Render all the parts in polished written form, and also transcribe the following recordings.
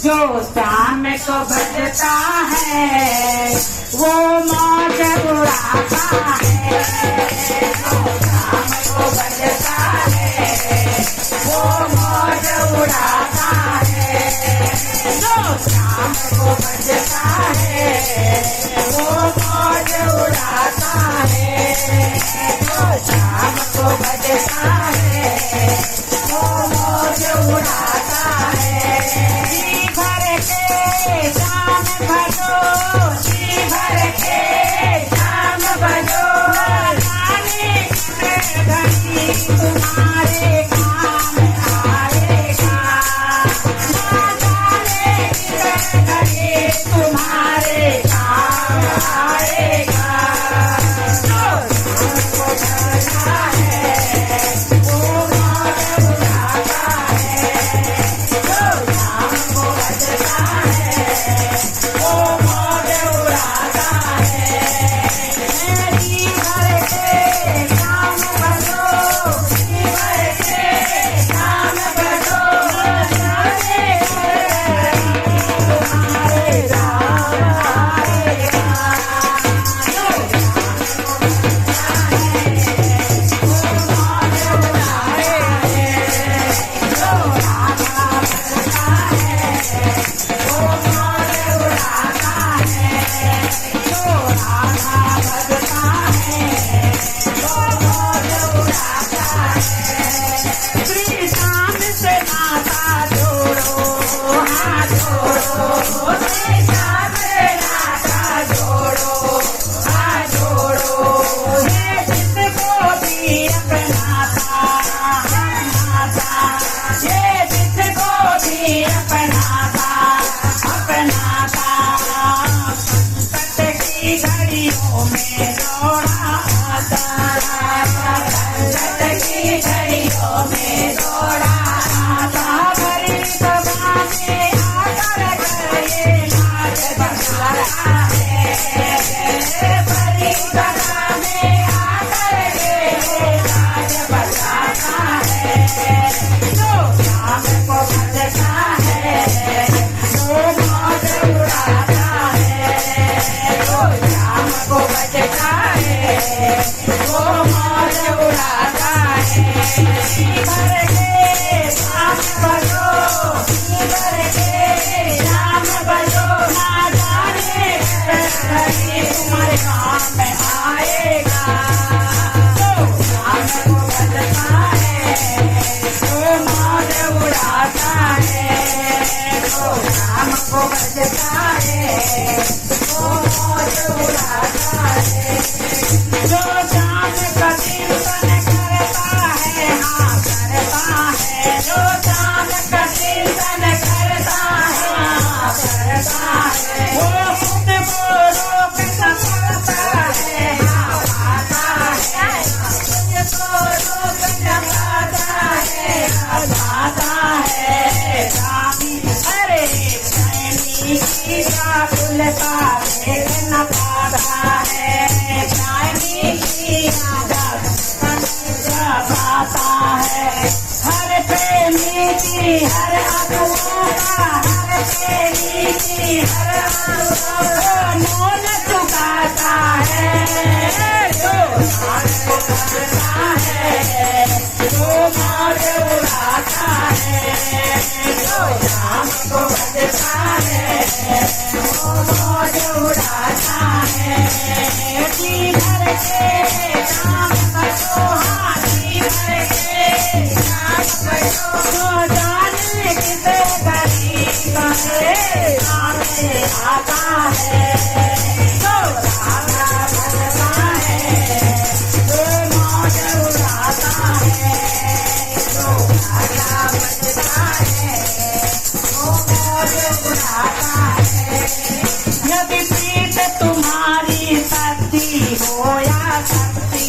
जो शाम को बजता है वो मौज उड़ाता है। जो शाम को बजता है वो मौज उड़ाता है। जो शाम को बजता है वो मौज उड़ाता है। जो शाम को बजता है वो मौज उड़ाता है। जी भर के शाम भजो, जी भर के शाम भजो, जाने घड़ी तुम्हारे काम आएगा। ना जाने घड़ी तुम्हारे काम आएगा। जो शाम को बजता है वो मौज उड़ाता है। जो शाम को बजता है वो मौज उड़ाता है। जी भर के शाम भजो, जी भर के शाम भजो, जाने तुम्हारे काम आएगा। जो शाम से नाता जोड़ो, हाथ जोड़ो, शाम से नाता जोड़ो, हाथ जोड़ो। ये जिसको भी अपनाता, अपनाता, ये जिसको भी अपनाता, अपनाता, संकट की घड़ियों में दौड़ाता, संकट की घड़ियों में दौड़ाता। भरी सभा में आकर ये नाच बजाता है। भरी सभा में आकर ये नाच बजाता है। जो शाम को बजता है वो मौज उड़ाता है। जो शाम को बजता है वो मौज उड़ाता है। जी भर के शाम बजो, जी भर के शाम बजो, ना जाने घड़ी तुम्हारे काम में आएगा। जो शाम को बजता है वो मौज उड़ाता है। जो शाम को बजता है वो मौज उड़ाता है। जो शाम का कीर्तन करता है, हाँ करता है। जो शाम का कीर्तन करता है, हाँ करता है। वो खुद को रोक सकता है, हाँ पाता है। खुद को रोक सकता है, हाँ पाता है। रामी अरे चैनी की व्याकुलता देख न पाता है। चैनी की आदत समझ पाता है। हर प्रेमी की हर अगुओं का, हर प्रेमी की हर अगुओं को मोल चुकाता है। जो शाम को बजता है वो मौज उड़ाता है। जो शाम को बजता है वो मौज उड़ाता है। जी भर के शाम बजो, हाँ जी भर के शाम बजो, जो जाने किस घड़ी तुम्हारे काम में आता है। जो राधा बजता है वो मौज उड़ाता है। जो राधा बजता है वो मौज उड़ाता है। यदि प्रीत तुम्हारी सच्ची हो या सच्ची,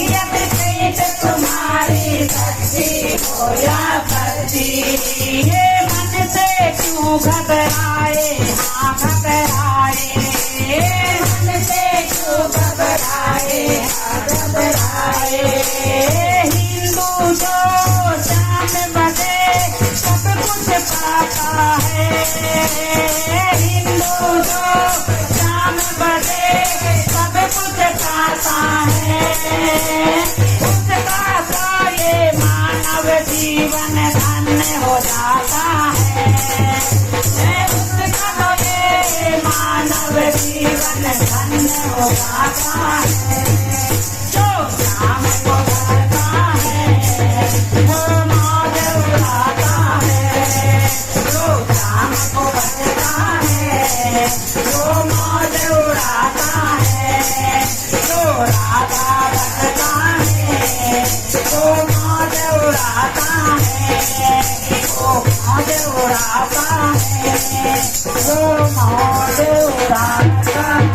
यदि प्रीत तुम्हारी सच्ची हो या सच्ची, ये मन से क्यों घबराए, हाँ घबराए। ये मन से क्यों घबराए, हाँ घबराए। हिंदू जो शाम बजे सब कुछ पाप उड़ाता है। हिंदू जो शाम बजे सब कुछ खाता है, उसका तो ये मानव जीवन धन्य हो जाता है। उसका तो ये मानव जीवन धन्य हो जाता है। जो शाम को करता है वो मौज उड़ाता है। जो शाम को करता है वो मौज उड़ाता है। जो राधा रखता है वो मौज उड़ाता है। वो मौज उड़ाता है, वो मौज उड़ाता